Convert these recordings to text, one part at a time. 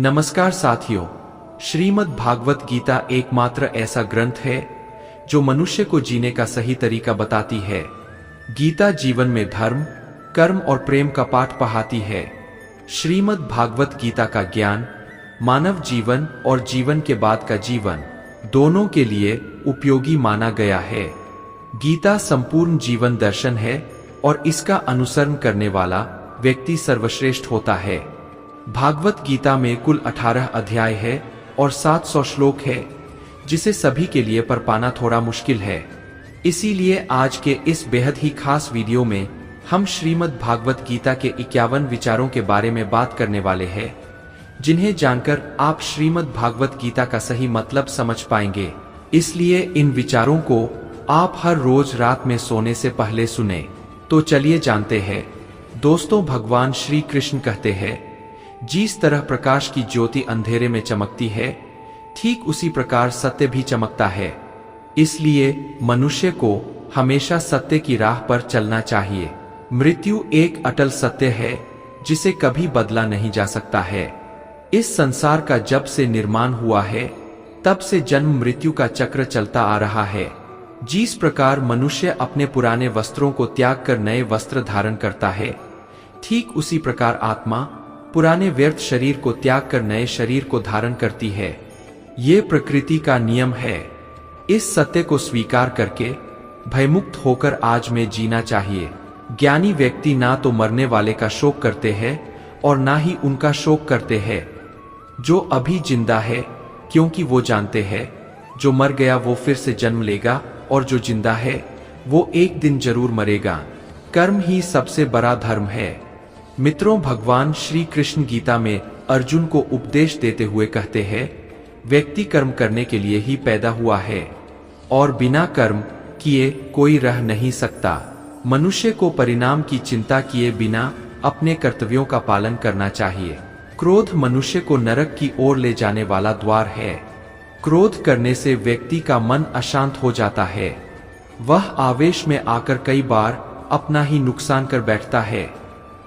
नमस्कार साथियों, श्रीमद् भागवत गीता एकमात्र ऐसा ग्रंथ है जो मनुष्य को जीने का सही तरीका बताती है। गीता जीवन में धर्म, कर्म और प्रेम का पाठ पढ़ाती है। श्रीमद् भागवत गीता का ज्ञान मानव जीवन और जीवन के बाद का जीवन दोनों के लिए उपयोगी माना गया है। गीता संपूर्ण जीवन दर्शन है और इसका अनुसरण करने वाला व्यक्ति सर्वश्रेष्ठ होता है। भागवत गीता में कुल 18 अध्याय है और 700 श्लोक है, जिसे सभी के लिए पढ़ पाना थोड़ा मुश्किल है। इसीलिए आज के इस बेहद ही खास वीडियो में हम श्रीमद् भागवत गीता के 51 विचारों के बारे में बात करने वाले हैं, जिन्हें जानकर आप श्रीमद् भागवत गीता का सही मतलब समझ पाएंगे। इसलिए इन विचारों को आप हर रोज रात में सोने से पहले सुने। तो चलिए जानते हैं। दोस्तों, भगवान श्री कृष्ण कहते हैं, जिस तरह प्रकाश की ज्योति अंधेरे में चमकती है, ठीक उसी प्रकार सत्य भी चमकता है। इसलिए मनुष्य को हमेशा सत्य की राह पर चलना चाहिए। मृत्यु एक अटल सत्य है जिसे कभी बदला नहीं जा सकता है। इस संसार का जब से निर्माण हुआ है, तब से जन्म मृत्यु का चक्र चलता आ रहा है। जिस प्रकार मनुष्य अपने पुराने वस्त्रों को त्याग कर नए वस्त्र धारण करता है, ठीक उसी प्रकार आत्मा पुराने व्यर्थ शरीर को त्याग कर नए शरीर को धारण करती है। ये प्रकृति का नियम है। इस सत्य को स्वीकार करके भयमुक्त होकर आज में जीना चाहिए। ज्ञानी व्यक्ति ना तो मरने वाले का शोक करते हैं और ना ही उनका शोक करते हैं जो अभी जिंदा है, क्योंकि वो जानते हैं जो मर गया वो फिर से जन्म लेगा और जो जिंदा है वो एक दिन जरूर मरेगा। कर्म ही सबसे बड़ा धर्म है। मित्रों, भगवान श्री कृष्ण गीता में अर्जुन को उपदेश देते हुए कहते हैं, व्यक्ति कर्म करने के लिए ही पैदा हुआ है और बिना कर्म किए कोई रह नहीं सकता। मनुष्य को परिणाम की चिंता किए बिना अपने कर्तव्यों का पालन करना चाहिए। क्रोध मनुष्य को नरक की ओर ले जाने वाला द्वार है। क्रोध करने से व्यक्ति का मन अशांत हो जाता है। वह आवेश में आकर कई बार अपना ही नुकसान कर बैठता है।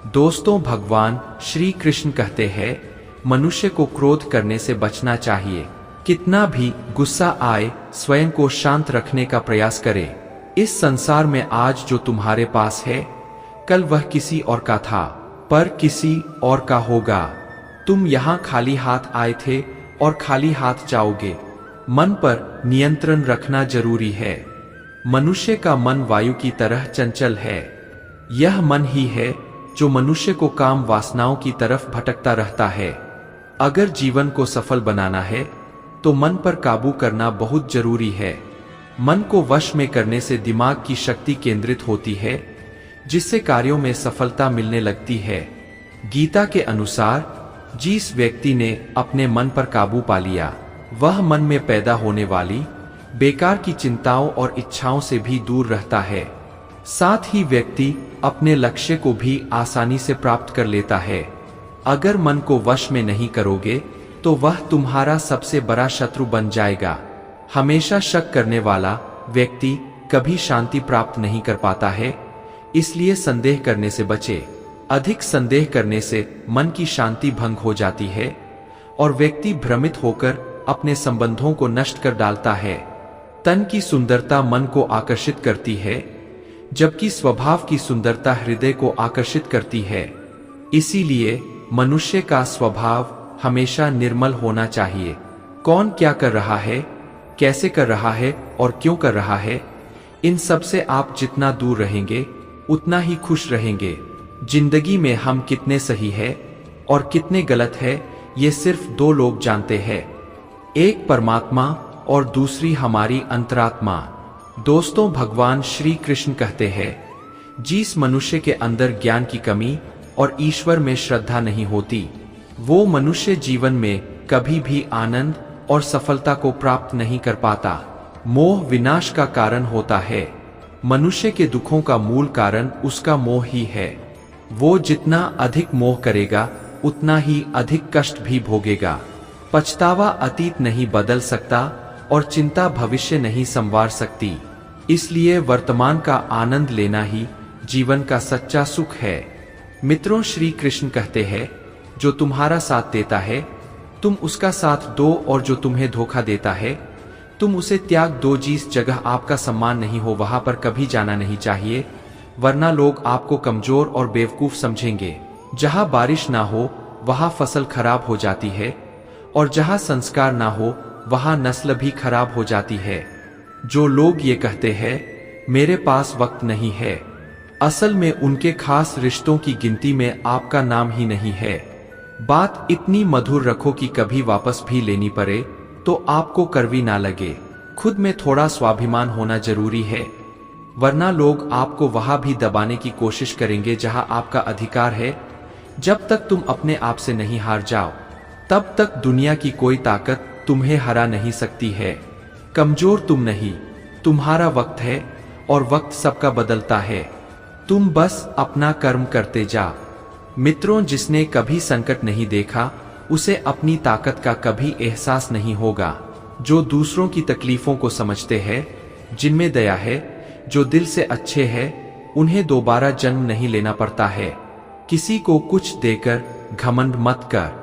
दोस्तों, भगवान श्री कृष्ण कहते हैं, मनुष्य को क्रोध करने से बचना चाहिए। कितना भी गुस्सा आए, स्वयं को शांत रखने का प्रयास करें। इस संसार में आज जो तुम्हारे पास है, कल वह किसी और का था, पर किसी और का होगा। तुम यहाँ खाली हाथ आए थे और खाली हाथ जाओगे। मन पर नियंत्रण रखना जरूरी है। मनुष्य का मन वायु की तरह चंचल है। यह मन ही है जो मनुष्य को काम वासनाओं की तरफ भटकता रहता है। अगर जीवन को सफल बनाना है तो मन पर काबू करना बहुत जरूरी है। मन को वश में करने से दिमाग की शक्ति केंद्रित होती है, जिससे कार्यों में सफलता मिलने लगती है। गीता के अनुसार जिस व्यक्ति ने अपने मन पर काबू पा लिया, वह मन में पैदा होने वाली बेकार की चिंताओं और इच्छाओं से भी दूर रहता है। साथ ही व्यक्ति अपने लक्ष्य को भी आसानी से प्राप्त कर लेता है। अगर मन को वश में नहीं करोगे तो वह तुम्हारा सबसे बड़ा शत्रु बन जाएगा। हमेशा शक करने वाला व्यक्ति कभी शांति प्राप्त नहीं कर पाता है। इसलिए संदेह करने से बचे। अधिक संदेह करने से मन की शांति भंग हो जाती है और व्यक्ति भ्रमित होकर अपने संबंधों को नष्ट कर डालता है। तन की सुंदरता मन को आकर्षित करती है, जबकि स्वभाव की सुंदरता हृदय को आकर्षित करती है। इसीलिए मनुष्य का स्वभाव हमेशा निर्मल होना चाहिए। कौन क्या कर रहा है, कैसे कर रहा है और क्यों कर रहा है, इन सब से आप जितना दूर रहेंगे उतना ही खुश रहेंगे। जिंदगी में हम कितने सही है और कितने गलत है, ये सिर्फ दो लोग जानते हैं, एक परमात्मा और दूसरी हमारी अंतरात्मा। दोस्तों, भगवान श्री कृष्ण कहते हैं, जिस मनुष्य के अंदर ज्ञान की कमी और ईश्वर में श्रद्धा नहीं होती, वो मनुष्य जीवन में कभी भी आनंद और सफलता को प्राप्त नहीं कर पाता। मोह विनाश का कारण होता है। मनुष्य के दुखों का मूल कारण उसका मोह ही है। वो जितना अधिक मोह करेगा उतना ही अधिक कष्ट भी भोगेगा। पछतावा अतीत नहीं बदल सकता और चिंता भविष्य नहीं संवार सकती। इसलिए वर्तमान का आनंद लेना ही जीवन का सच्चा सुख है। मित्रों, श्री कृष्ण कहते हैं, जो तुम्हारा साथ देता है तुम उसका साथ दो, और जो तुम्हें धोखा देता है तुम उसे त्याग दो। जिस जगह आपका सम्मान नहीं हो वहां पर कभी जाना नहीं चाहिए, वरना लोग आपको कमजोर और बेवकूफ समझेंगे। जहां बारिश ना हो वहां फसल खराब हो जाती है, और जहां संस्कार ना हो वहां नस्ल भी खराब हो जाती है। जो लोग ये कहते हैं मेरे पास वक्त नहीं है, असल में उनके खास रिश्तों की गिनती में आपका नाम ही नहीं है। बात इतनी मधुर रखो कि कभी वापस भी लेनी पड़े तो आपको कड़वी ना लगे। खुद में थोड़ा स्वाभिमान होना जरूरी है, वरना लोग आपको वहां भी दबाने की कोशिश करेंगे जहां आपका अधिकार है। जब तक तुम अपने आप से नहीं हार जाओ तब तक दुनिया की कोई ताकत तुम्हें हरा नहीं सकती है। कमजोर तुम नहीं, तुम्हारा वक्त है, और वक्त सबका बदलता है। तुम बस अपना कर्म करते जा। मित्रों, जिसने कभी संकट नहीं देखा उसे अपनी ताकत का कभी एहसास नहीं होगा। जो दूसरों की तकलीफों को समझते हैं, जिनमें दया है, जो दिल से अच्छे हैं, उन्हें दोबारा जन्म नहीं लेना पड़ता है। किसी को कुछ देकर घमंड मत कर।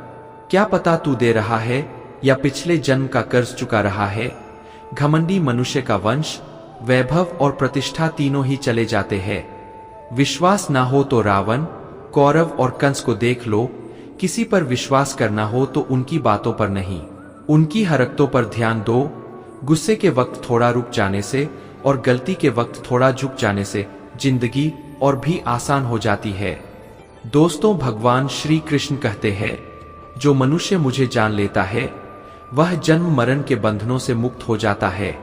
क्या पता तू दे रहा है या पिछले जन्म का कर्ज चुका रहा है। घमंडी मनुष्य का वंश, वैभव और प्रतिष्ठा तीनों ही चले जाते हैं। विश्वास ना हो तो रावण, कौरव और कंस को देख लो। किसी पर विश्वास करना हो तो उनकी बातों पर नहीं, उनकी हरकतों पर ध्यान दो। गुस्से के वक्त थोड़ा रुक जाने से और गलती के वक्त थोड़ा झुक जाने से जिंदगी और भी आसान हो जाती है। दोस्तों, भगवान श्री कृष्ण कहते हैं, जो मनुष्य मुझे जान लेता है वह जन्म मरण के बंधनों से मुक्त हो जाता है।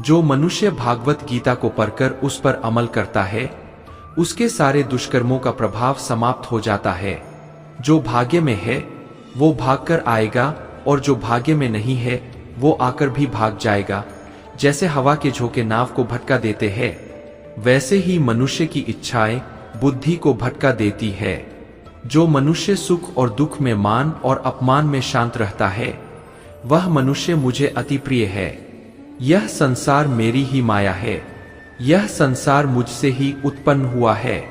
जो मनुष्य भागवत गीता को पढ़कर उस पर अमल करता है उसके सारे दुष्कर्मों का प्रभाव समाप्त हो जाता है। जो भाग्य में है वो भागकर आएगा, और जो भाग्य में नहीं है वो आकर भी भाग जाएगा। जैसे हवा के झोंके नाव को भटका देते हैं, वैसे ही मनुष्य की इच्छाएं बुद्धि को भटका देती है। जो मनुष्य सुख और दुख में, मान और अपमान में शांत रहता है वह मनुष्य मुझे अति प्रिय है। यह संसार मेरी ही माया है, यह संसार मुझसे ही उत्पन्न हुआ है।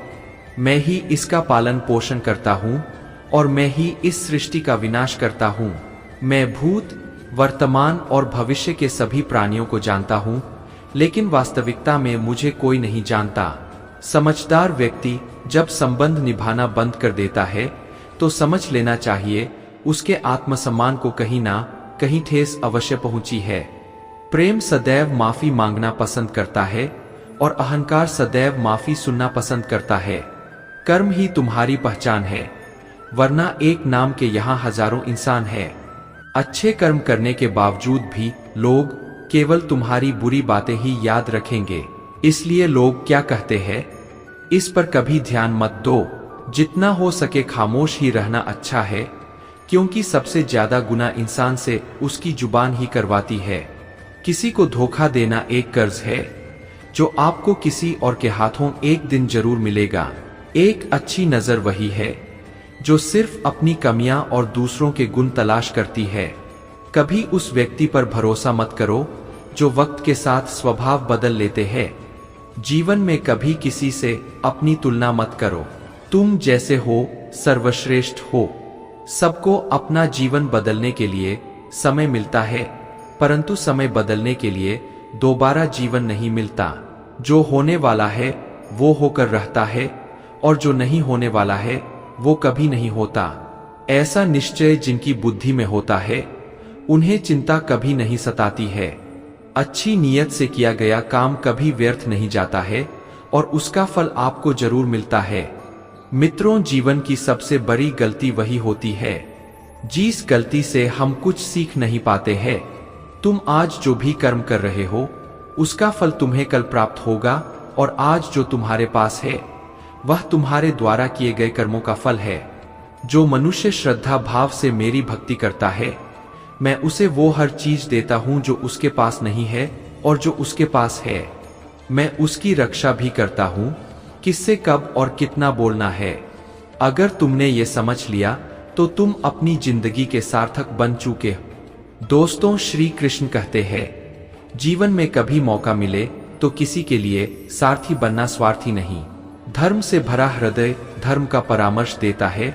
मैं ही इसका पालन पोषण करता हूँ और मैं ही इस सृष्टि का विनाश करता हूँ। मैं भूत, वर्तमान और भविष्य के सभी प्राणियों को जानता हूँ, लेकिन वास्तविकता में मुझे कोई नहीं जानता। समझदार व्यक्ति जब संबंध निभाना बंद कर देता है तो समझ लेना चाहिए उसके आत्मसम्मान को कहीं ना कहीं ठेस अवश्य पहुंची है। प्रेम सदैव माफी मांगना पसंद करता है और अहंकार सदैव माफी सुनना पसंद करता है। कर्म ही तुम्हारी पहचान है, वरना एक नाम के यहाँ हजारों इंसान हैं। अच्छे कर्म करने के बावजूद भी लोग केवल तुम्हारी बुरी बातें ही याद रखेंगे। इसलिए लोग क्या कहते हैं इस पर कभी ध्यान मत दो। जितना हो सके खामोश ही रहना अच्छा है, क्योंकि सबसे ज्यादा गुनाह इंसान से उसकी जुबान ही करवाती है। किसी को धोखा देना एक कर्ज है जो आपको किसी और के हाथों एक दिन जरूर मिलेगा। एक अच्छी नजर वही है जो सिर्फ अपनी कमियां और दूसरों के गुण तलाश करती है। कभी उस व्यक्ति पर भरोसा मत करो जो वक्त के साथ स्वभाव बदल लेते हैं। जीवन में कभी किसी से अपनी तुलना मत करो। तुम जैसे हो सर्वश्रेष्ठ हो। सबको अपना जीवन बदलने के लिए समय मिलता है, परंतु समय बदलने के लिए दोबारा जीवन नहीं मिलता। जो होने वाला है वो होकर रहता है, और जो नहीं होने वाला है वो कभी नहीं होता। ऐसा निश्चय जिनकी बुद्धि में होता है उन्हें चिंता कभी नहीं सताती है। अच्छी नीयत से किया गया काम कभी व्यर्थ नहीं जाता है और उसका फल आपको जरूर मिलता है। मित्रों, जीवन की सबसे बड़ी गलती वही होती है जिस गलती से हम कुछ सीख नहीं पाते हैं। तुम आज जो भी कर्म कर रहे हो उसका फल तुम्हें कल प्राप्त होगा, और आज जो तुम्हारे पास है वह तुम्हारे द्वारा किए गए कर्मों का फल है। जो मनुष्य श्रद्धा भाव से मेरी भक्ति करता है मैं उसे वो हर चीज देता हूं जो उसके पास नहीं है, और जो उसके पास है मैं उसकी रक्षा भी करता हूं। किससे कब और कितना बोलना है, अगर तुमने ये समझ लिया तो तुम अपनी जिंदगी के सार्थक बन चुके हो। दोस्तों, श्री कृष्ण कहते हैं जीवन में कभी मौका मिले तो किसी के लिए सारथी बनना स्वार्थी नहीं। धर्म से भरा हृदय धर्म का परामर्श देता है,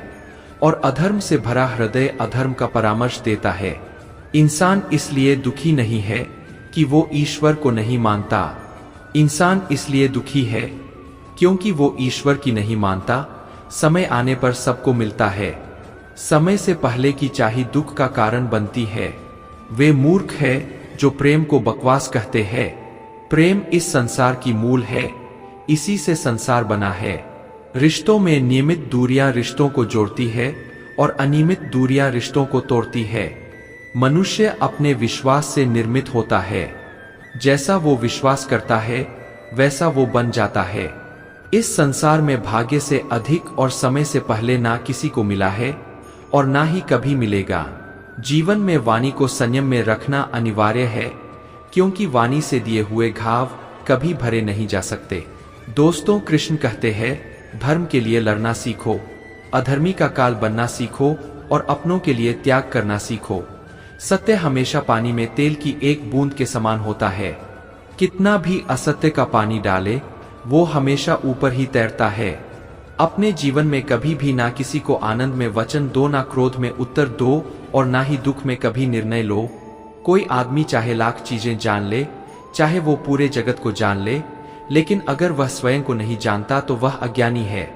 और अधर्म से भरा हृदय अधर्म का परामर्श देता है। इंसान इसलिए दुखी नहीं है कि वो ईश्वर को नहीं मानता। इंसान इसलिए दुखी है क्योंकि वो ईश्वर की नहीं मानता। समय आने पर सबको मिलता है, समय से पहले की चाही दुख का कारण बनती है। वे मूर्ख है जो प्रेम को बकवास कहते हैं। प्रेम इस संसार की मूल है, इसी से संसार बना है। रिश्तों में नियमित दूरियां रिश्तों को जोड़ती है और अनियमित दूरियां रिश्तों को तोड़ती है। मनुष्य अपने विश्वास से निर्मित होता है। जैसा वो विश्वास करता है वैसा वो बन जाता है। इस संसार में भाग्य से अधिक और समय से पहले ना किसी को मिला है और ना ही कभी मिलेगा। जीवन में वाणी को संयम में रखना अनिवार्य है, क्योंकि वाणी से दिए हुए घाव कभी भरे नहीं जा सकते। दोस्तों, कृष्ण कहते हैं, धर्म के लिए लड़ना सीखो, अधर्मी का काल बनना सीखो और अपनों के लिए त्याग करना सीखो। सत्य हमेशा पानी में तेल की एक बूंद के समान होता है। कितना भी असत्य का पानी डाले वो हमेशा ऊपर ही तैरता है। अपने जीवन में कभी भी ना किसी को आनंद में वचन दो, ना क्रोध में उत्तर दो और ना ही दुख में कभी निर्णय लो। कोई आदमी चाहे लाख चीजें जान ले, चाहे वो पूरे जगत को जान ले, लेकिन अगर वह स्वयं को नहीं जानता तो वह अज्ञानी है।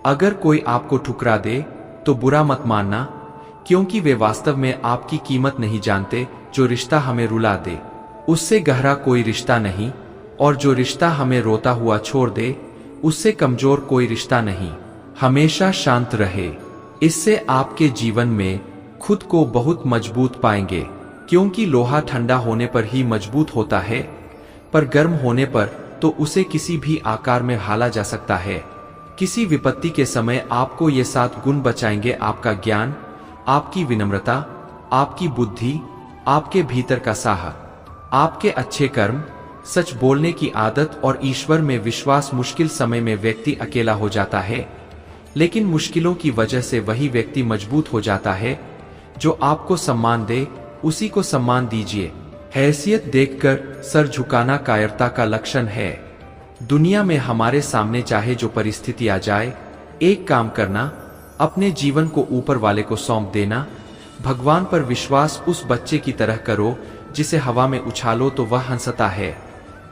अगर कोई आपको ठुकरा दे तो बुरा मत मानना, क्योंकि वे वास्तव में आपकी कीमत नहीं जानते। जो रिश्ता हमें रुला दे उससे गहरा कोई रिश्ता नहीं, और जो रिश्ता हमें रोता हुआ छोड़ दे उससे कमजोर कोई रिश्ता नहीं। हमेशा शांत रहे, इससे आपके जीवन में खुद को बहुत मजबूत पाएंगे, क्योंकि लोहा ठंडा होने पर ही मजबूत होता है, पर गर्म होने पर तो उसे किसी भी आकार में ढाला जा सकता है। किसी विपत्ति के समय आपको ये 7 गुण बचाएंगे: आपका ज्ञान, आपकी विनम्रता, आपकी बुद्धि, आपके भीतर का साहस, आपके अच्छे कर्म, सच बोलने की आदत और ईश्वर में विश्वास। मुश्किल समय में व्यक्ति अकेला हो जाता है, लेकिन मुश्किलों की वजह से वही व्यक्ति मजबूत हो जाता है। जो आपको सम्मान दे उसी को सम्मान दीजिए। हैसियत देखकर सर झुकाना कायरता का लक्षण है। दुनिया में हमारे सामने चाहे जो परिस्थिति आ जाए, एक काम करना, अपने जीवन को ऊपर वाले को सौंप देना। भगवान पर विश्वास उस बच्चे की तरह करो जिसे हवा में उछालो तो वह हंसता है।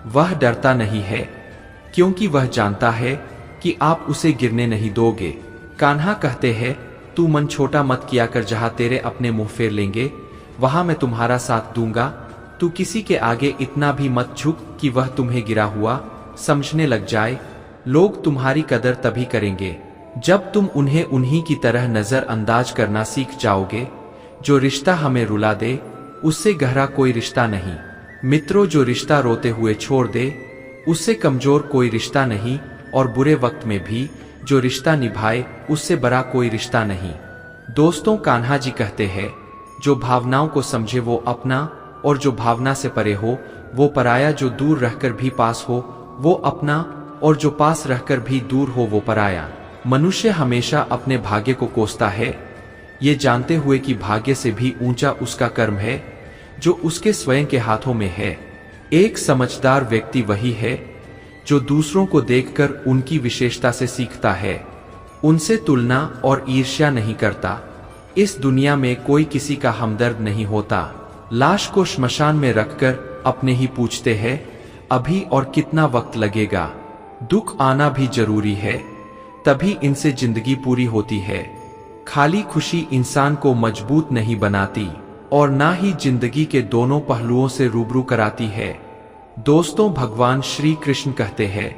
वह डरता नहीं है, क्योंकि वह जानता है कि आप उसे गिरने नहीं दोगे। कान्हा कहते हैं, तू मन छोटा मत किया कर, जहां तेरे अपने मुंह फेर लेंगे वहां मैं तुम्हारा साथ दूंगा। तू किसी के आगे इतना भी मत झुक कि वह तुम्हें गिरा हुआ समझने लग जाए। लोग तुम्हारी कदर तभी करेंगे जब तुम उन्हें उन्हीं की तरह नजरअंदाज करना सीख जाओगे। जो रिश्ता हमें रुला दे उससे गहरा कोई रिश्ता नहीं। मित्रों, जो रिश्ता रोते हुए छोड़ दे उससे कमजोर कोई रिश्ता नहीं, और बुरे वक्त में भी जो रिश्ता निभाए उससे बड़ा कोई रिश्ता नहीं। दोस्तों, कान्हा जी कहते हैं, जो भावनाओं को समझे वो अपना, और जो भावना से परे हो वो पराया। जो दूर रहकर भी पास हो वो अपना, और जो पास रहकर भी दूर हो वो पराया। मनुष्य हमेशा अपने भाग्य को कोसता है, ये जानते हुए कि भाग्य से भी ऊंचा उसका कर्म है जो उसके स्वयं के हाथों में है। एक समझदार व्यक्ति वही है जो दूसरों को देखकर उनकी विशेषता से सीखता है, उनसे तुलना और ईर्ष्या नहीं करता। इस दुनिया में कोई किसी का हमदर्द नहीं होता। लाश को श्मशान में रखकर अपने ही पूछते हैं, अभी और कितना वक्त लगेगा। दुख आना भी जरूरी है, तभी इनसे जिंदगी पूरी होती है। खाली खुशी इंसान को मजबूत नहीं बनाती और ना ही जिंदगी के दोनों पहलुओं से रूबरू कराती है। दोस्तों, भगवान श्री कृष्ण कहते हैं,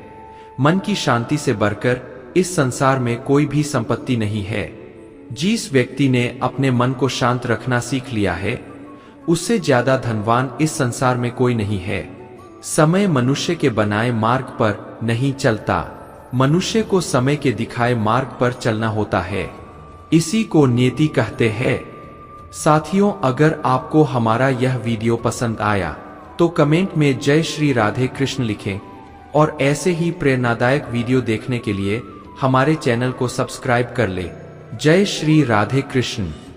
मन की शांति से बढ़कर इस संसार में कोई भी संपत्ति नहीं है। जिस व्यक्ति ने अपने मन को शांत रखना सीख लिया है उससे ज्यादा धनवान इस संसार में कोई नहीं है। समय मनुष्य के बनाए मार्ग पर नहीं चलता, मनुष्य को समय के दिखाए मार्ग पर चलना होता है। इसी को नियति कहते हैं। साथियों, अगर आपको हमारा यह वीडियो पसंद आया तो कमेंट में जय श्री राधे कृष्ण लिखें, और ऐसे ही प्रेरणादायक वीडियो देखने के लिए हमारे चैनल को सब्सक्राइब कर ले। जय श्री राधे कृष्ण।